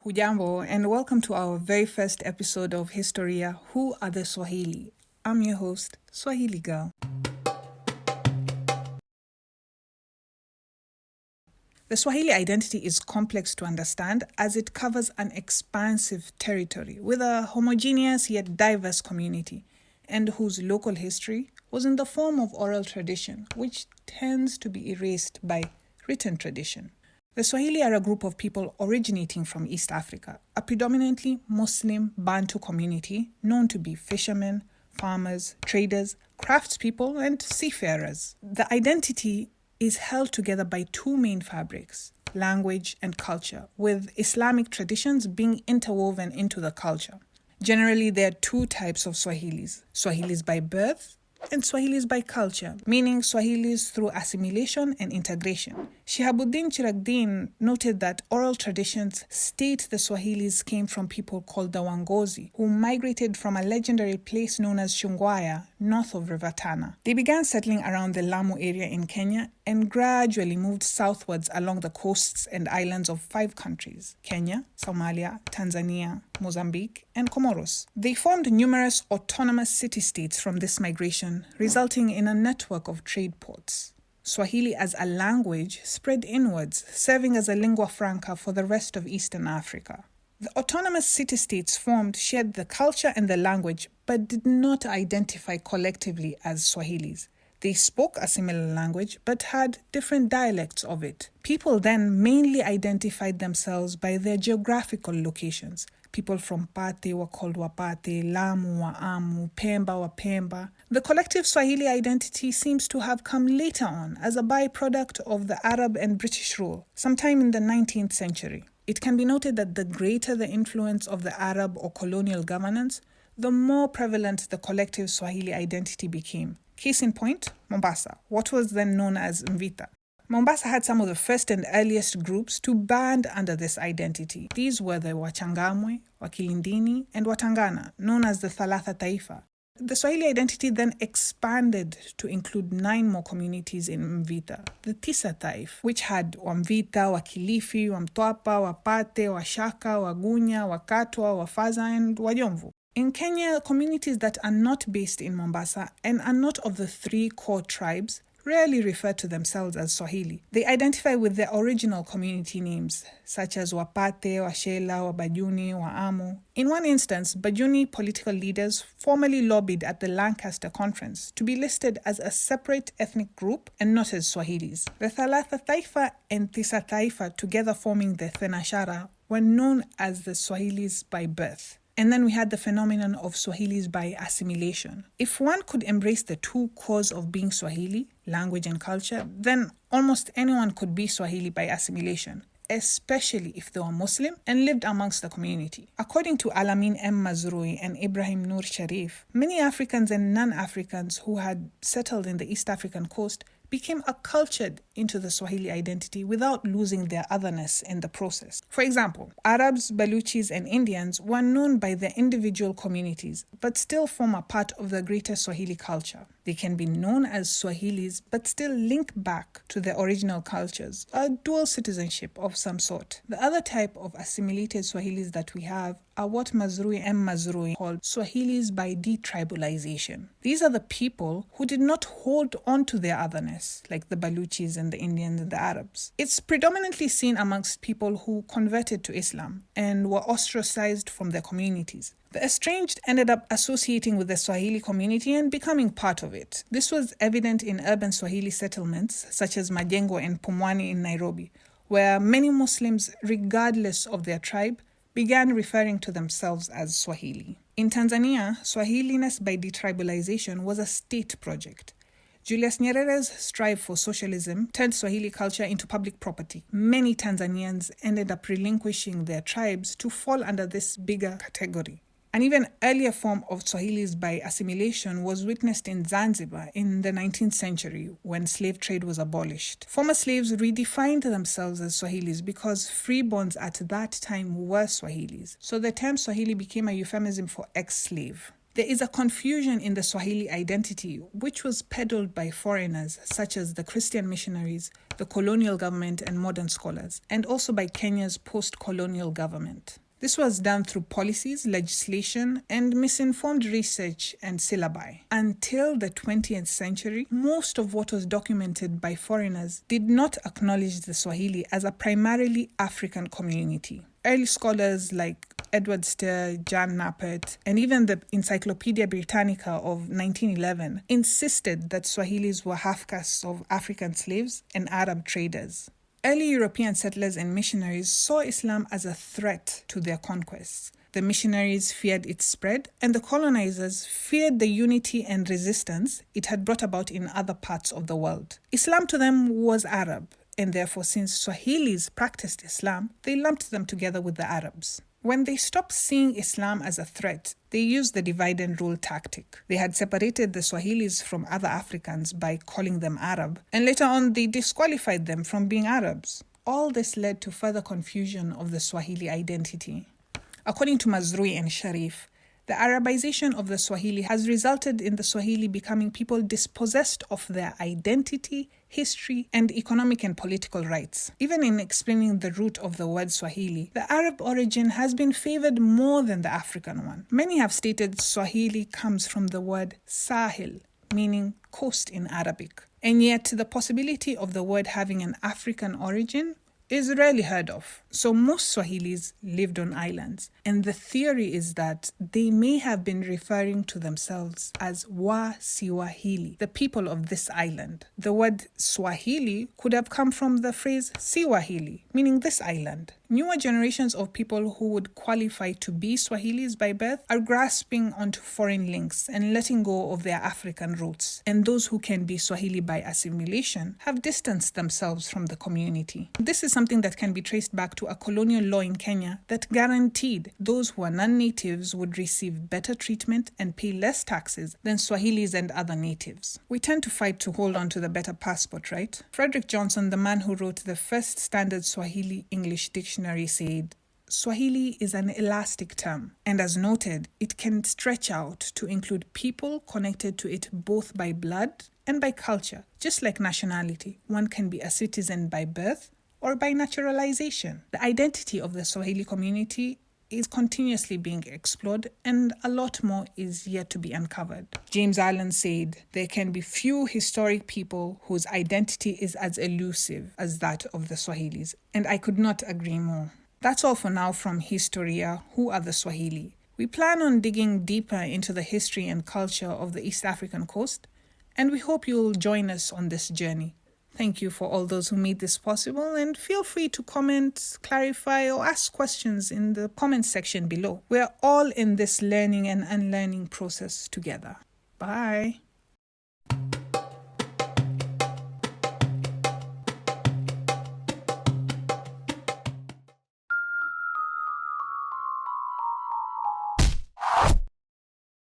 Hujambo, and welcome to our very first episode of Historia, Who Are the Swahili? I'm your host, Swahili Girl. The Swahili identity is complex to understand as it covers an expansive territory with a homogeneous yet diverse community, and whose local history was in the form of oral tradition, which tends to be erased by written tradition. The Swahili are a group of people originating from East Africa, a predominantly Muslim Bantu community known to be fishermen, farmers, traders, craftspeople, and seafarers. The identity is held together by two main fabrics, language and culture, with Islamic traditions being interwoven into the culture. Generally, there are two types of Swahilis: Swahilis by birth and Swahilis by culture, meaning Swahilis through assimilation and integration. Shihabuddin Chiragdin noted that oral traditions state the Swahilis came from people called the Wangozi, who migrated from a legendary place known as Shungwaya, north of River Tana. They began settling around the Lamu area in Kenya and gradually moved southwards along the coasts and islands of 5 countries: Kenya, Somalia, Tanzania, Mozambique, and Comoros. They formed numerous autonomous city-states from this migration, resulting in a network of trade ports. Swahili as a language spread inwards, serving as a lingua franca for the rest of Eastern Africa. The autonomous city-states formed shared the culture and the language, but did not identify collectively as Swahilis. They spoke a similar language, but had different dialects of it. People then mainly identified themselves by their geographical locations. People from Pate were called Wapate, Lamu wa Amu, Pemba wa Pemba. The collective Swahili identity seems to have come later on as a byproduct of the Arab and British rule, sometime in the 19th century. It can be noted that the greater the influence of the Arab or colonial governance, the more prevalent the collective Swahili identity became. Case in point, Mombasa, what was then known as Mvita. Mombasa had some of the first and earliest groups to band under this identity. These were the Wachangamwe, Wakilindini, and Watangana, known as the Thalatha Taifa. The Swahili identity then expanded to include 9 more communities in Mvita, the Tisa Taif, which had Wamvita, Wakilifi, Wamtwapa, Wapate, Washaka, Wagunya, Wakatwa, Wafaza, and Wajomvu. In Kenya, communities that are not based in Mombasa and are not of the 3 core tribes rarely refer to themselves as Swahili. They identify with their original community names, such as Wapate, Washela, Wabajuni, Waamu. In one instance, Bajuni political leaders formally lobbied at the Lancaster Conference to be listed as a separate ethnic group and not as Swahilis. The Thalatha Taifa and Tisa Taifa, together forming the Thenashara, were known as the Swahilis by birth. And then we had the phenomenon of Swahilis by assimilation. If one could embrace the 2 cores of being Swahili, language and culture, then almost anyone could be Swahili by assimilation, especially if they were Muslim and lived amongst the community. According to Alamin M. Mazrui and Ibrahim Nur Sharif, many Africans and non-Africans who had settled in the East African coast became acculturated into the Swahili identity without losing their otherness in the process. For example, Arabs, Baluchis, and Indians were known by their individual communities, but still form a part of the greater Swahili culture. They can be known as Swahilis, but still link back to their original cultures, a dual citizenship of some sort. The other type of assimilated Swahilis that we have are what Mazrui M. Mazrui called Swahilis by detribalization. These are the people who did not hold on to their otherness, like the Baluchis and the Indians and the Arabs. It's predominantly seen amongst people who converted to Islam and were ostracized from their communities. The estranged ended up associating with the Swahili community and becoming part of it. This was evident in urban Swahili settlements such as Majengo and Pumwani in Nairobi, where many Muslims, regardless of their tribe, began referring to themselves as Swahili. In Tanzania, Swahiliness by detribalization was a state project. Julius Nyerere's strive for socialism turned Swahili culture into public property. Many Tanzanians ended up relinquishing their tribes to fall under this bigger category. An even earlier form of Swahilis by assimilation was witnessed in Zanzibar in the 19th century when slave trade was abolished. Former slaves redefined themselves as Swahilis because freeborns at that time were Swahilis. So the term Swahili became a euphemism for ex-slave. There is a confusion in the Swahili identity, which was peddled by foreigners such as the Christian missionaries, the colonial government, and modern scholars, and also by Kenya's post-colonial government. This was done through policies, legislation, and misinformed research and syllabi. Until the 20th century, most of what was documented by foreigners did not acknowledge the Swahili as a primarily African community. Early scholars like Edward Steer, Jan Nappert, and even the Encyclopedia Britannica of 1911 insisted that Swahilis were half-castes of African slaves and Arab traders. Early European settlers and missionaries saw Islam as a threat to their conquests. The missionaries feared its spread, and the colonizers feared the unity and resistance it had brought about in other parts of the world. Islam to them was Arab, and therefore, since Swahilis practiced Islam, they lumped them together with the Arabs. When they stopped seeing Islam as a threat, they used the divide and rule tactic. They had separated the Swahilis from other Africans by calling them Arab, and later on they disqualified them from being Arabs. All this led to further confusion of the Swahili identity. According to Mazrui and Sharif, the Arabization of the Swahili has resulted in the Swahili becoming people dispossessed of their identity, history, and economic and political rights. Even in explaining the root of the word Swahili, the Arab origin has been favored more than the African one. Many have stated Swahili comes from the word Sahil, meaning coast in Arabic. And yet the possibility of the word having an African origin is rarely heard of. So most Swahilis lived on islands, and the theory is that they may have been referring to themselves as Wa Siwahili, the people of this island. The word Swahili could have come from the phrase Siwahili, meaning this island. Newer generations of people who would qualify to be Swahilis by birth are grasping onto foreign links and letting go of their African roots. And those who can be Swahili by assimilation have distanced themselves from the community. This is something that can be traced back to a colonial law in Kenya that guaranteed those who are non-natives would receive better treatment and pay less taxes than Swahilis and other natives. We tend to fight to hold on to the better passport, right? Frederick Johnson, the man who wrote the first standard Swahili English dictionary, said, Swahili is an elastic term, and as noted, it can stretch out to include people connected to it both by blood and by culture. Just like nationality, one can be a citizen by birth or by naturalization. The identity of the Swahili community is continuously being explored, and a lot more is yet to be uncovered. James Allen said, there can be few historic people whose identity is as elusive as that of the Swahilis, and I could not agree more. That's all for now from Historia, Who Are the Swahili? We plan on digging deeper into the history and culture of the East African coast, and we hope you'll join us on this journey. Thank you for all those who made this possible, and feel free to comment, clarify, or ask questions in the comment section below. We're all in this learning and unlearning process together. Bye.